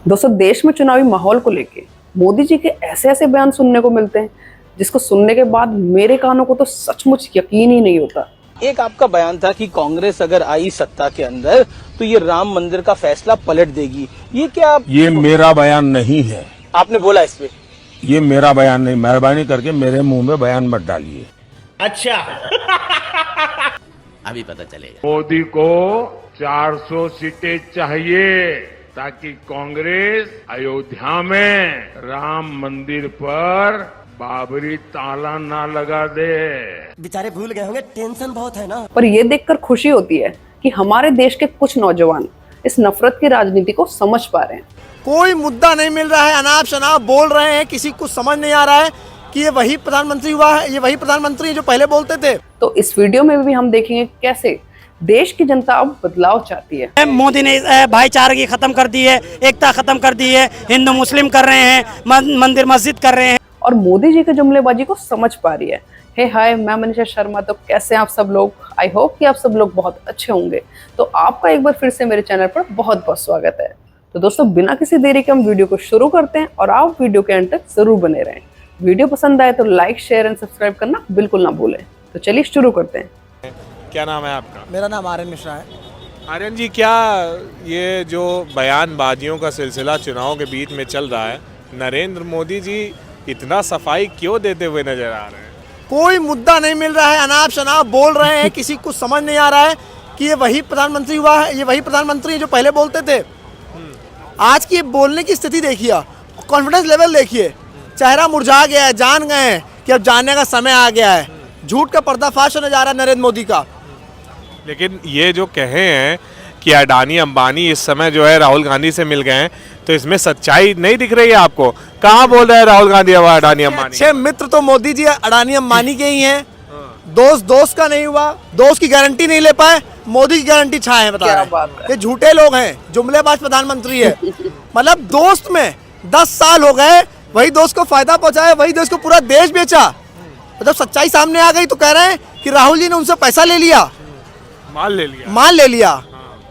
दोस्तों, देश में चुनावी माहौल को लेके मोदी जी के ऐसे ऐसे बयान सुनने को मिलते हैं जिसको सुनने के बाद मेरे कानों को तो सचमुच यकीन ही नहीं होता। एक आपका बयान था कि कांग्रेस अगर आई सत्ता के अंदर तो ये राम मंदिर का फैसला पलट देगी। ये क्या ये मेरा बयान नहीं है। आपने बोला इस पे? ये मेरा बयान नहीं, मेहरबानी करके मेरे मुंह में बयान मत डालिए। अच्छा अभी पता चलेगा। मोदी को 400 सीटें चाहिए ताकि कांग्रेस अयोध्या में राम मंदिर पर बाबरी ताला ना लगा दे। बेचारे भूल गए होंगे, टेंशन बहुत है ना। पर ये देखकर खुशी होती है कि हमारे देश के कुछ नौजवान इस नफरत की राजनीति को समझ पा रहे हैं। कोई मुद्दा नहीं मिल रहा है, अनाप शनाप बोल रहे हैं, किसी को समझ नहीं आ रहा है कि ये वही प्रधानमंत्री हुआ है, ये वही प्रधानमंत्री है जो पहले बोलते थे। तो इस वीडियो में भी हम देखेंगे कैसे देश की जनता अब बदलाव चाहती है। मोदी ने भाईचारगी खत्म कर दी है, एकता खत्म कर दी है, हिंदू मुस्लिम कर रहे हैं, मंदिर मस्जिद कर रहे हैं और मोदी जी के जुमलेबाजी को समझ पा रही है। हे हाय, मैं मनीषा शर्मा। तो कैसे हैं आप सब लोग? आई होप कि आप सब लोग बहुत अच्छे होंगे। तो आपका एक बार फिर से मेरे चैनल पर बहुत बहुत स्वागत है। तो दोस्तों, बिना किसी देरी के हम वीडियो को शुरू करते हैं और आप वीडियो के एंड तक जरूर बने रहें। वीडियो पसंद आए तो लाइक, शेयर एंड सब्सक्राइब करना बिल्कुल ना भूलें। तो चलिए शुरू करते हैं। क्या नाम है आपका? मेरा नाम आर्यन मिश्रा है। आर्यन जी, क्या ये जो बयानबाजियों का सिलसिला चुनाव के बीच में चल रहा है, नरेंद्र मोदी जी इतना सफाई क्यों देते हुए नजर आ रहे हैं? कोई मुद्दा नहीं मिल रहा है, अनाप शनाप बोल रहे हैं, किसी को समझ नहीं आ रहा है कि ये वही प्रधानमंत्री हुआ है, ये वही प्रधानमंत्री है जो पहले बोलते थे। आज की बोलने की स्थिति देखिए, कॉन्फिडेंस लेवल देखिए, चेहरा मुरझा गया है, जान गए हैं कि अब जानने का समय आ गया है। झूठ का पर्दाफाश होने जा रहा है नरेंद्र मोदी का। लेकिन ये जो कहे हैं कि अडानी अंबानी इस समय जो है राहुल गांधी से मिल गए हैं, तो इसमें सच्चाई नहीं दिख रही है आपको? कहाँ बोल रहे हैं राहुल गांधी अब अडानी अंबानी? अच्छे मित्र तो मोदी जी अडानी अंबानी के ही हैं। दोस्त का नहीं हुआ, दोस्त की गारंटी नहीं ले पाए, मोदी की गारंटी छाए हैं। बता रहे हैं ये झूठे लोग हैं, जुमलेबाज प्रधानमंत्री है। मतलब दोस्त में 10 साल हो गए, वही दोस्त को फायदा पहुंचाया, वही दोस्त को पूरा देश बेचा। मतलब सच्चाई सामने आ गई तो कह रहे हैं कि राहुल जी ने उनसे पैसा ले लिया, माल ले लिया।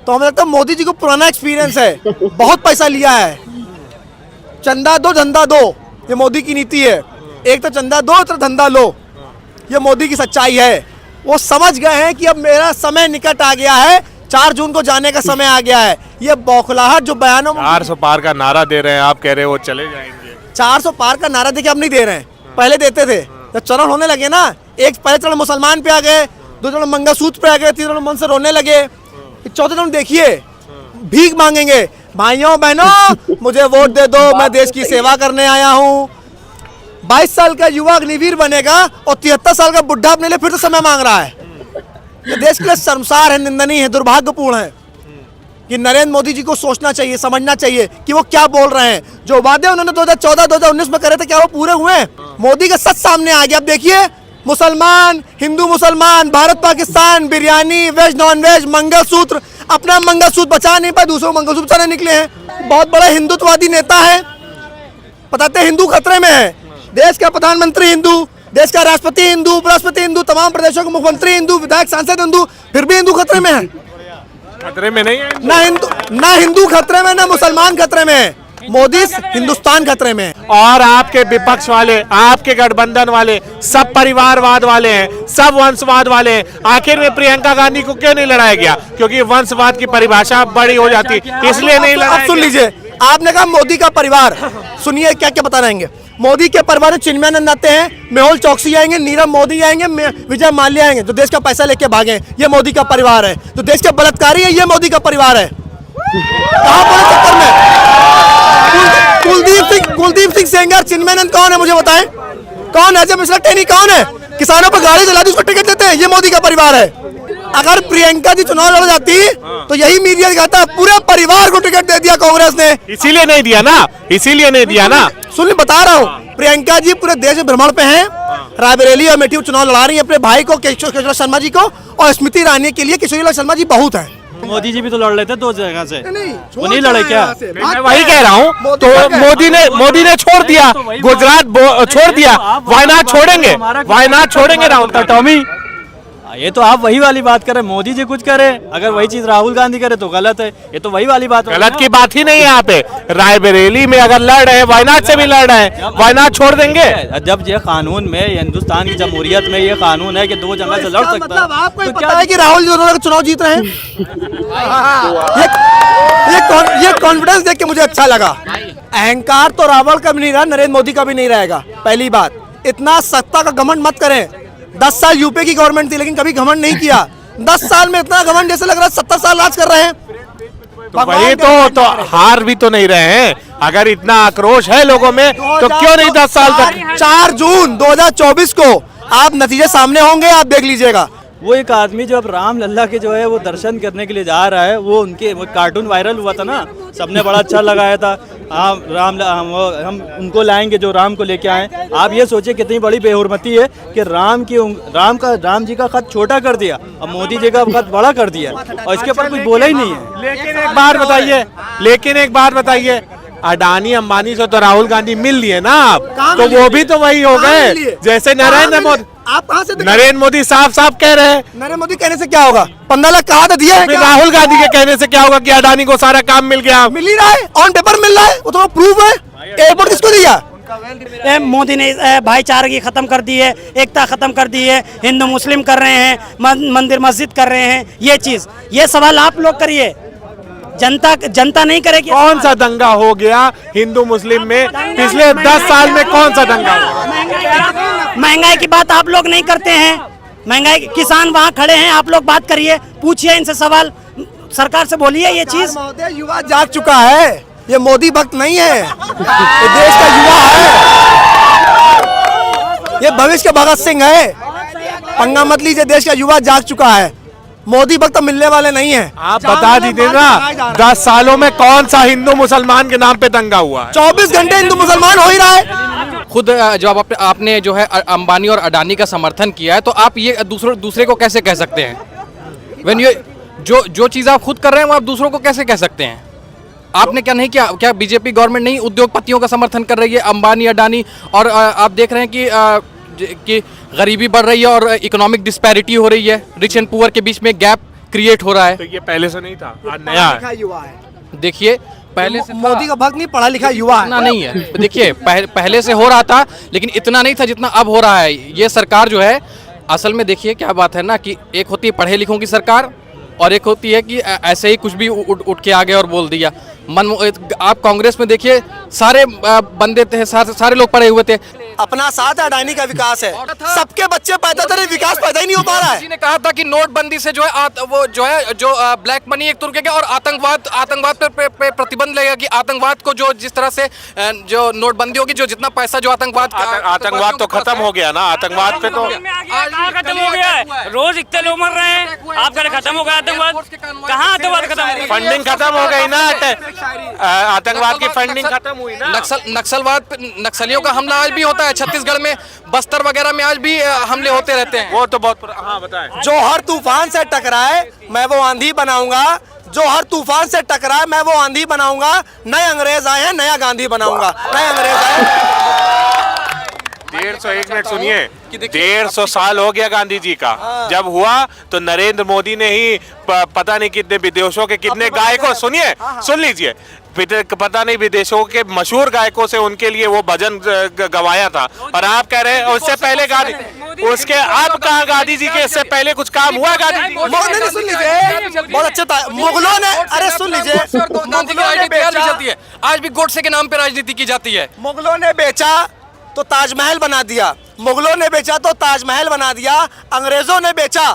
तो हमें लगता है मोदी जी को पुराना एक्सपीरियंस है, बहुत पैसा लिया है। चंदा दो धंधा दो, ये मोदी की नीति है। एक तो चंदा दो तो धंधा लो, ये मोदी की सच्चाई है। वो समझ गए हैं कि अब मेरा समय निकट आ गया है, 4 जून को जाने का समय आ गया है। ये बौखलाहट जो बयानों में 400 पार का नारा दे रहे हैं, आप कह रहे हो वो चले जाएंगे। 400 पार का नारा देके अब नहीं दे रहे हैं, पहले देते थे। जब चरण होने लगे ना, एक पहले चरण मुसलमान पे आ गए, 2 चरण मंगलसूत्र पे आ गए, 3 चरण मन से रोने लगे, 4थे चरण देखिए भीख मांगेंगे, भाइयों बहनों मुझे वोट दे दो, मैं देश की सेवा करने आया हूँ। 22 साल का युवा अग्निवीर बनेगा और 73 साल का बुढ़ा अपने लिए फिर से समय मांग रहा है। ये देश के लिए शर्मसार है, निंदनीय है, दुर्भाग्यपूर्ण है। कि नरेंद्र मोदी जी को सोचना चाहिए, समझना चाहिए कि वो क्या बोल रहे हैं। जो वादे उन्होंने 2014-2019 में करे थे, क्या वो पूरे हुए? मोदी का सच सामने आ गया। अब देखिए, मुसलमान, हिंदू मुसलमान, Bharat Pakistan, biryani, veg non veg, mangalsutra, अपना मंगलसूत्र बचा नहीं पाए, दूसरों को मंगलसूत्र बचाने निकले हैं। बहुत बड़ा हिंदुत्ववादी नेता है, बताते हिंदू खतरे में है। देश का प्रधानमंत्री हिंदू, देश का राष्ट्रपति हिंदू, उपराष्ट्रपति हिंदू, तमाम प्रदेशों के मुख्यमंत्री हिंदू, विधायक सांसद हिंदू, फिर भी हिंदू खतरे में है। खतरे में नहीं है ना हिंदू खतरे में, ना मुसलमान खतरे में है। मोदी हिंदुस्तान खतरे में है। और आपके विपक्ष वाले, आपके गठबंधन वाले सब परिवारवाद वाले हैं, सब वंशवाद वाले हैं। आखिर में प्रियंका गांधी को क्यों नहीं लड़ाया गया? क्योंकि वंशवाद की परिभाषा बड़ी हो जाती, इसलिए नहीं लड़ाया। अब सुन लीजिए, आपने कहा मोदी का परिवार, सुनिए क्या क्या बता रहेंगे। मोदी के परिवार में चिन्मयानंद आते हैं, मेहुल चौकसी आएंगे, नीरव मोदी आएंगे, विजय माल्या आएंगे, जो देश का पैसा लेके भागे, ये मोदी का परिवार है। जो देश के बलात्कारी है, ये मोदी का परिवार है। कहां पड़े चक्कर में? कुलदीप सिंह सेंगर, चिन्मयानंद कौन है मुझे बताएं? कौन है? जब मिश्रा टेनी कौन है? किसानों पर गाड़ी चला दी, उसको टिकट देते हैं, ये मोदी का परिवार है। अगर प्रियंका जी चुनाव लड़ जाती तो यही मीडिया दिखाता पूरे परिवार को टिकट दे दिया कांग्रेस ने। इसीलिए नहीं दिया ना, इसीलिए नहीं दिया ना। सुन, बता रहा हूँ, प्रियंका जी पूरे देश में भ्रमण पे हैं, रायबरेली और अमेठी चुनाव लड़ा रही है अपने भाई को, केशव शर्मा जी को, और स्मृति ईरानी के लिए किशोरी शर्मा जी बहुत है। मोदी जी भी तो लड़ रहे थे 2 जगह से, वो नहीं लड़े क्या? मैं वही कह रहा हूँ। तो मोदी ने छोड़ दिया, गुजरात छोड़ दिया, वायनाड छोड़ेंगे, वायनाड छोड़ेंगे राहुल। टॉमी ये तो आप वही वाली बात करें, मोदी जी कुछ करें, अगर वही चीज राहुल गांधी करे तो गलत है। ये तो वही वाली बात है। गलत की बात ही नहीं है यहाँ पे। रायबरेली में अगर लड़ रहे हैं, वायनाड से भी लड़ रहे हैं, वायनाड छोड़ देंगे? जब ये कानून में, हिंदुस्तान की जमहूरियत में ये कानून है कि 2 जगह से लड़ सकता है, मतलब आपको तो पता है कि राहुल जी दोनों चुनाव जीत रहे हैं। ये कॉन्फिडेंस देख के मुझे अच्छा लगा। अहंकार तो रावण का भी नहीं रहा, नरेंद्र मोदी का भी नहीं रहेगा। पहली बात, इतना सत्ता का घमंड मत करें। 10 साल यूपी की गवर्नमेंट थी लेकिन कभी घमंड नहीं किया। 10 साल में इतना घमंड जैसे लग रहा है 70 साल राज कर रहे हैं। तो वही तो हार भी तो नहीं रहे हैं। अगर इतना आक्रोश है लोगों में तो क्यों नहीं 10 साल तक? 4 जून 2024 को आप नतीजे सामने होंगे, आप देख लीजिएगा। वो एक आदमी जब राम लल्ला के जो है वो दर्शन करने के लिए जा रहा है, वो उनके वो कार्टून वायरल हुआ था ना, सबने बड़ा अच्छा लगाया था। हाँ, हम उनको लाएंगे जो राम को लेके आए। आप ये सोचिए कितनी बड़ी बेहुरमती है कि राम जी का खत छोटा कर दिया और मोदी जी का खत बड़ा कर दिया और इसके ऊपर कुछ बोला ही नहीं है। लेकिन एक बात बताइए, अडानी अंबानी से तो राहुल गांधी मिल लिए ना आप, तो वो भी तो वही हो गए जैसे नरेंद्र मोदी। आप कहां से? नरेंद्र मोदी साफ साफ कह रहे हैं। नरेंद्र मोदी कहने से क्या होगा? 15 लाख कहा था, दिया है क्या? राहुल गांधी के कहने से क्या होगा कि अडानी को सारा काम मिल गया? मिल ही रहा है, ऑन पेपर मिल रहा है, वो तो प्रूफ है। एयरपोर्ट किसको दिया? मोदी ने भाईचारगी खत्म कर दी है, एकता खत्म कर दी है, हिंदू मुस्लिम कर रहे हैं, मंदिर मस्जिद कर रहे हैं। ये चीज, ये सवाल आप लोग करिए, जनता नहीं करेगी। कौन सा दंगा हो गया हिंदू मुस्लिम में पिछले 10 साल में? कौन सा दंगा हुआ? महंगाई की बात आप लोग नहीं करते हैं। महंगाई, किसान वहाँ खड़े हैं, आप लोग बात करिए, पूछिए इनसे सवाल, सरकार से बोलिए ये चीज। महोदय, युवा जाग चुका है, ये मोदी भक्त नहीं है, ये देश का युवा है, ये भविष्य का भगत सिंह है। पंगा मत लीजिए, देश का युवा जाग चुका है, मोदी भक्त तो मिलने वाले नहीं है। आप बता दीजिए ना, 10 सालों में कौन सा हिंदू मुसलमान के नाम पे दंगा हुआ है? 24 घंटे हिंदू मुसलमान हो ही रहा है। खुद जब आपने जो है अंबानी और अडानी का समर्थन किया है, तो आप ये दूसरे को कैसे कह सकते हैं? व्हेन यू जो चीज़ आप खुद कर रहे हैं वो आप दूसरों को कैसे कह सकते हैं? आपने क्या नहीं किया? क्या बीजेपी गवर्नमेंट नहीं उद्योगपतियों का समर्थन कर रही है, अंबानी अडानी? और आप देख रहे हैं कि गरीबी बढ़ रही है और इकोनॉमिक डिस्पैरिटी हो रही है, रिच एंड पुअर के बीच में गैप क्रिएट हो रहा है। तो ये पहले से नहीं था, आज नया है। युवा है, देखिए पहले से मोदी का भक्त नहीं, पढ़ा लिखा युवा इतना नहीं है। देखिए पहले से हो रहा था लेकिन इतना नहीं था जितना अब हो रहा है। ये सरकार जो है, असल में देखिए क्या बात है ना कि एक होती है पढ़े लिखों की सरकार और एक होती है कि ऐसे ही कुछ भी उठ के आ गए और बोल दिया। आप कांग्रेस में देखिए सारे बंदे थे, सारे लोग पढ़े हुए थे। अपना साथ है, अडानी का विकास है, सबके बच्चे पैदा करे, विकास पैदा ही नहीं हो पा रहा है। किसी ने कहा था कि नोटबंदी से जो है ब्लैक मनी एक तुर्क गया और आतंकवाद पे प्रतिबंध लगेगा कि आतंकवाद को जो जिस तरह से जो नोटबंदी होगी, जो जितना पैसा जो आतंकवाद तो खत्म हो गया ना। आतंकवाद पे तो खत्म हो गया है, रोज इतने लोग मर रहे हैं, आपका खत्म हो गया आतंकवाद? कहाँ आतंकवाद खत्म हो गया? फंडिंग खत्म हो गई ना, आतंकवाद की फंडिंग खत्म हुई ना। नक्सलियों का हमला आज भी होता है छत्तीसगढ़ में, बस्तर वगैरह में आज भी हमले होते रहते हैं। वो तो बहुत हाँ बताएं। जो हर तूफान से टकराए मैं वो आंधी बनाऊंगा, जो हर तूफान से टकराए मैं वो आंधी बनाऊंगा। नए अंग्रेज आए हैं, नया गांधी बनाऊंगा। नए अंग्रेज आए। 1 मिनट सुनिए, 150 साल हो गया गांधी जी का। जब हुआ तो नरेंद्र मोदी ने ही पता नहीं कितने विदेशों के कितने गायकों, सुनिए सुन लीजिए, पता नहीं विदेशों के मशहूर गायकों से उनके लिए वो भजन गवाया था। और आप कह रहे हैं उससे पहले उसके अब कहा गांधी जी के इससे पहले कुछ काम हुआ? गांधी जी सुन लीजिए, बहुत अच्छा था। मुगलों ने, अरे सुन लीजिए, आज भी गोडसे के नाम पे राजनीति की जाती है। मुगलों ने बेचा तो ताजमहल बना दिया, मुगलों ने बेचा तो ताजमहल बना दिया, अंग्रेजों ने बेचा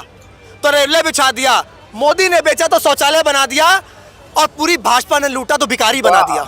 तो रेलवे बिछा दिया, मोदी ने बेचा तो शौचालय बना दिया और पूरी भाजपा ने लूटा तो भिखारी बना दिया।